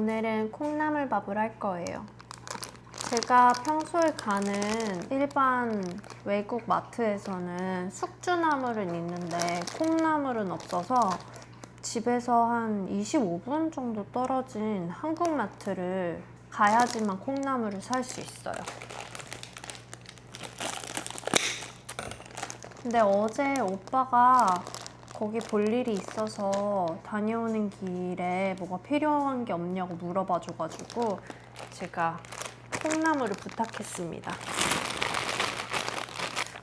오늘은 콩나물밥을 할 거예요. 제가 평소에 가는 일반 외국 마트에서는 숙주나물은 있는데 콩나물은 없어서 집에서 한 25분 정도 떨어진 한국 마트를 가야지만 콩나물을 살 수 있어요. 근데 어제 오빠가 거기 볼 일이 있어서 다녀오는 길에 뭐가 필요한 게 없냐고 물어봐줘가지고 제가 콩나물을 부탁했습니다.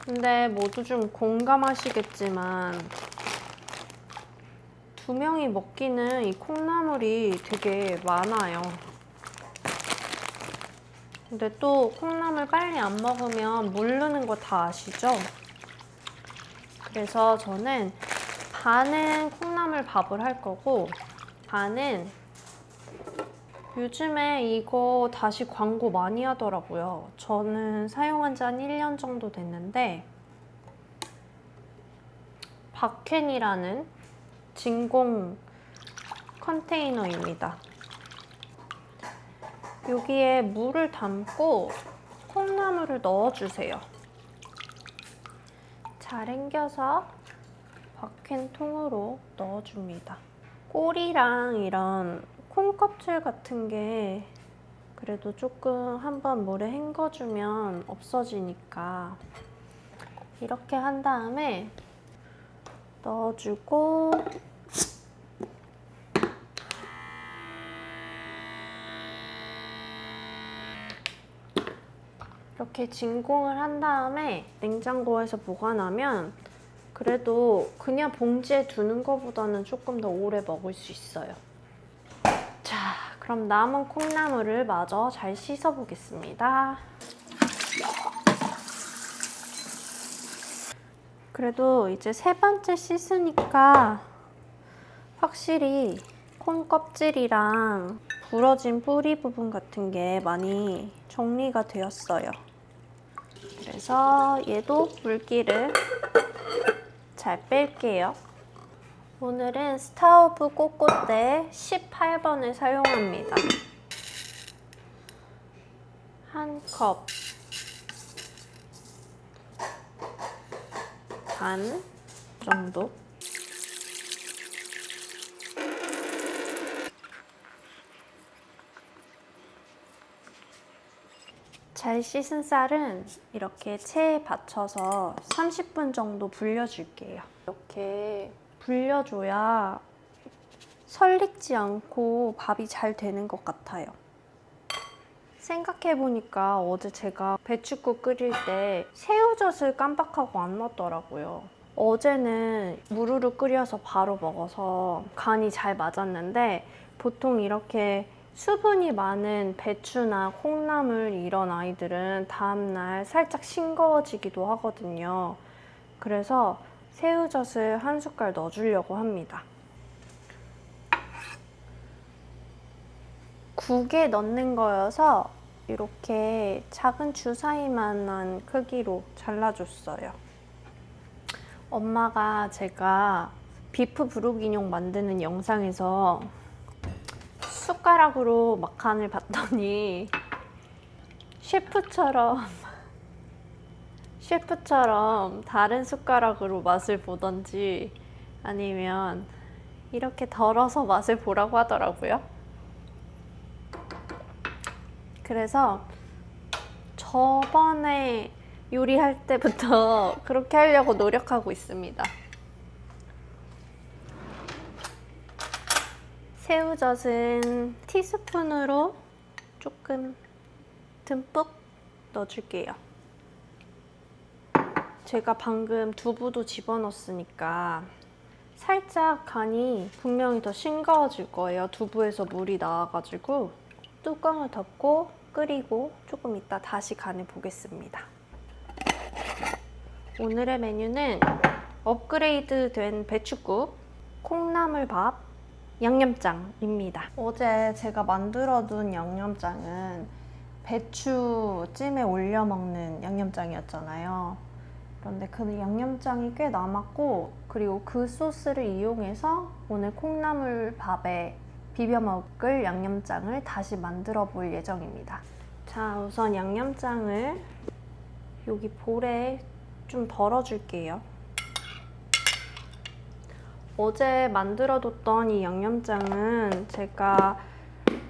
근데 모두 좀 공감하시겠지만 두 명이 먹기는 이 콩나물이 되게 많아요. 근데 또 콩나물 빨리 안 먹으면 물르는 거 다 아시죠? 그래서 저는 반은 콩나물 밥을 할 거고 반은 요즘에 이거 다시 광고 많이 하더라고요. 저는 사용한 지 한 1년 정도 됐는데 박켄이라는 진공 컨테이너입니다. 여기에 물을 담고 콩나물을 넣어주세요. 잘 헹겨서 박켄 통으로 넣어줍니다. 꼬리랑 이런 콩껍질 같은 게 그래도 조금 한번 물에 헹궈주면 없어지니까 이렇게 한 다음에 넣어주고 이렇게 진공을 한 다음에 냉장고에서 보관하면 그래도 그냥 봉지에 두는 것보다는 조금 더 오래 먹을 수 있어요. 자, 그럼 남은 콩나물을 마저 잘 씻어 보겠습니다. 그래도 이제 세 번째 씻으니까 확실히 콩 껍질이랑 부러진 뿌리 부분 같은 게 많이 정리가 되었어요. 그래서 얘도 물기를 잘 뺄게요. 오늘은 스타우브 꼬꼬대 18번을 사용합니다. 한 컵 반 정도. 잘 씻은 쌀은 이렇게 체에 받쳐서 30분 정도 불려줄게요. 이렇게 불려줘야 설익지 않고 밥이 잘 되는 것 같아요. 생각해보니까 어제 제가 배춧국 끓일 때 새우젓을 깜빡하고 안 넣었더라고요. 어제는 무르르 끓여서 바로 먹어서 간이 잘 맞았는데 보통 이렇게 수분이 많은 배추나 콩나물 이런 아이들은 다음날 살짝 싱거워지기도 하거든요. 그래서 새우젓을 한 숟갈 넣어주려고 합니다. 국에 넣는 거여서 이렇게 작은 주사위만한 크기로 잘라줬어요. 엄마가 제가 비프 브루기뇽 만드는 영상에서 숟가락으로 막 간을 봤더니 셰프처럼 다른 숟가락으로 맛을 보던지 아니면 이렇게 덜어서 맛을 보라고 하더라고요. 그래서 저번에 요리할 때부터 그렇게 하려고 노력하고 있습니다. 새우젓은 티스푼으로 조금 듬뿍 넣어줄게요. 제가 방금 두부도 집어넣었으니까 살짝 간이 분명히 더 싱거워질 거예요. 두부에서 물이 나와가지고 뚜껑을 덮고 끓이고 조금 이따 다시 간을 보겠습니다. 오늘의 메뉴는 업그레이드 된 배춧국, 콩나물밥, 양념장입니다. 어제 제가 만들어둔 양념장은 배추찜에 올려 먹는 양념장이었잖아요. 그런데 그 양념장이 꽤 남았고 그리고 그 소스를 이용해서 오늘 콩나물밥에 비벼 먹을 양념장을 다시 만들어 볼 예정입니다. 자, 우선 양념장을 여기 볼에 좀 덜어줄게요. 어제 만들어뒀던 이 양념장은 제가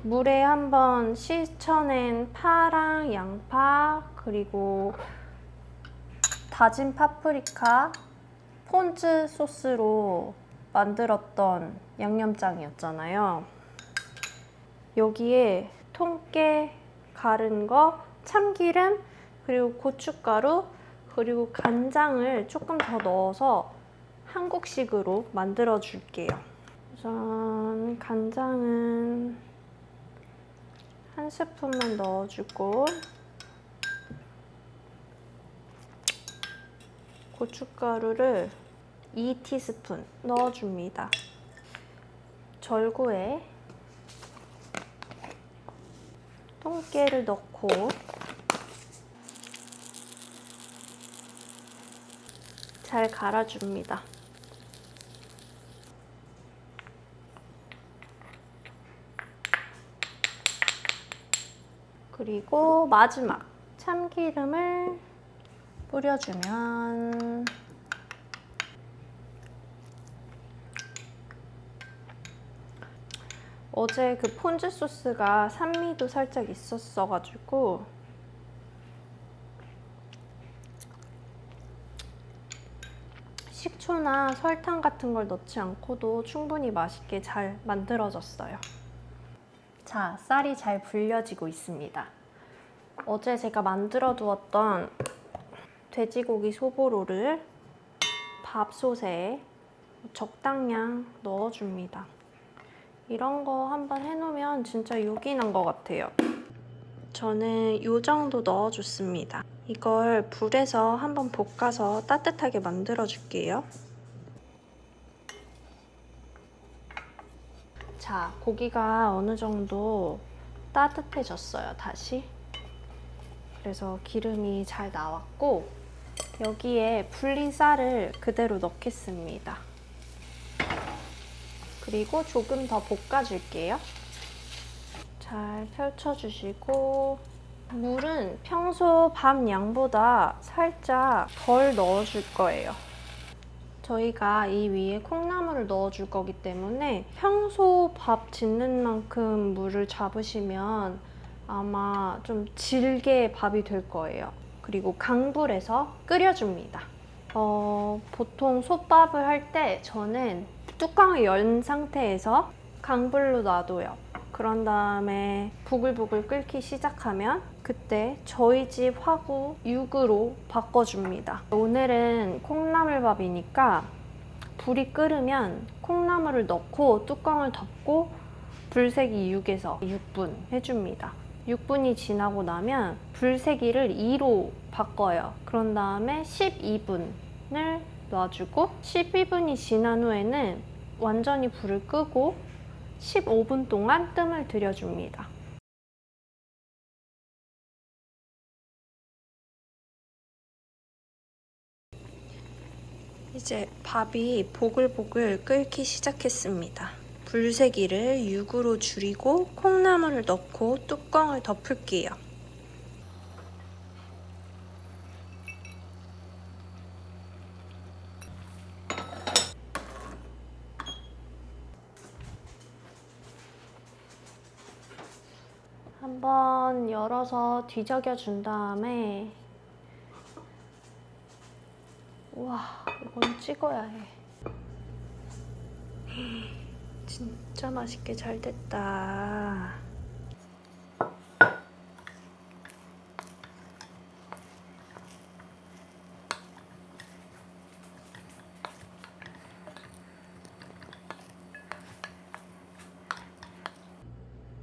물에 한번 씻어낸 파랑 양파, 그리고 다진 파프리카, 폰즈 소스로 만들었던 양념장이었잖아요. 여기에 통깨 갈은 거, 참기름, 그리고 고춧가루, 그리고 간장을 조금 더 넣어서 한국식으로 만들어 줄게요. 우선 간장은 한 스푼만 넣어주고, 고춧가루를 2티스푼 넣어줍니다. 절구에 통깨를 넣고 잘 갈아줍니다. 그리고 마지막 참기름을 뿌려주면 어제 그 폰즈 소스가 산미도 살짝 있었어가지고 식초나 설탕 같은 걸 넣지 않고도 충분히 맛있게 잘 만들어졌어요. 자, 쌀이 잘 불려지고 있습니다. 어제 제가 만들어 두었던 돼지고기 소보로를 밥솥에 적당량 넣어줍니다. 이런 거 한번 해놓으면 진짜 요긴한 것 같아요. 저는 이 정도 넣어줬습니다. 이걸 불에서 한번 볶아서 따뜻하게 만들어줄게요. 자, 고기가 어느 정도 따뜻해졌어요, 다시. 그래서 기름이 잘 나왔고 여기에 불린 쌀을 그대로 넣겠습니다. 그리고 조금 더 볶아줄게요. 잘 펼쳐주시고 물은 평소 밥 양보다 살짝 덜 넣어줄 거예요. 저희가 이 위에 콩나물을 넣어줄 거기 때문에 평소 밥 짓는 만큼 물을 잡으시면 아마 좀 질게 밥이 될 거예요. 그리고 강불에서 끓여줍니다. 보통 솥밥을 할 때 저는 뚜껑을 연 상태에서 강불로 놔둬요. 그런 다음에 부글부글 끓기 시작하면 그때 저희 집 화구 6으로 바꿔줍니다. 오늘은 콩나물밥이니까 불이 끓으면 콩나물을 넣고 뚜껑을 덮고 불세기 6에서 6분 해줍니다. 6분이 지나고 나면 불세기를 2로 바꿔요. 그런 다음에 12분을 놔주고 12분이 지난 후에는 완전히 불을 끄고 15분 동안 뜸을 들여줍니다. 이제 밥이 보글보글 끓기 시작했습니다. 불세기를 6으로 줄이고 콩나물을 넣고 뚜껑을 덮을게요. 한번 열어서 뒤적여 준 다음에 우와, 이건 찍어야 해. 진짜 맛있게 잘 됐다.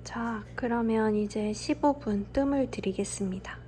자, 그러면 이제 15분 뜸을 들이겠습니다.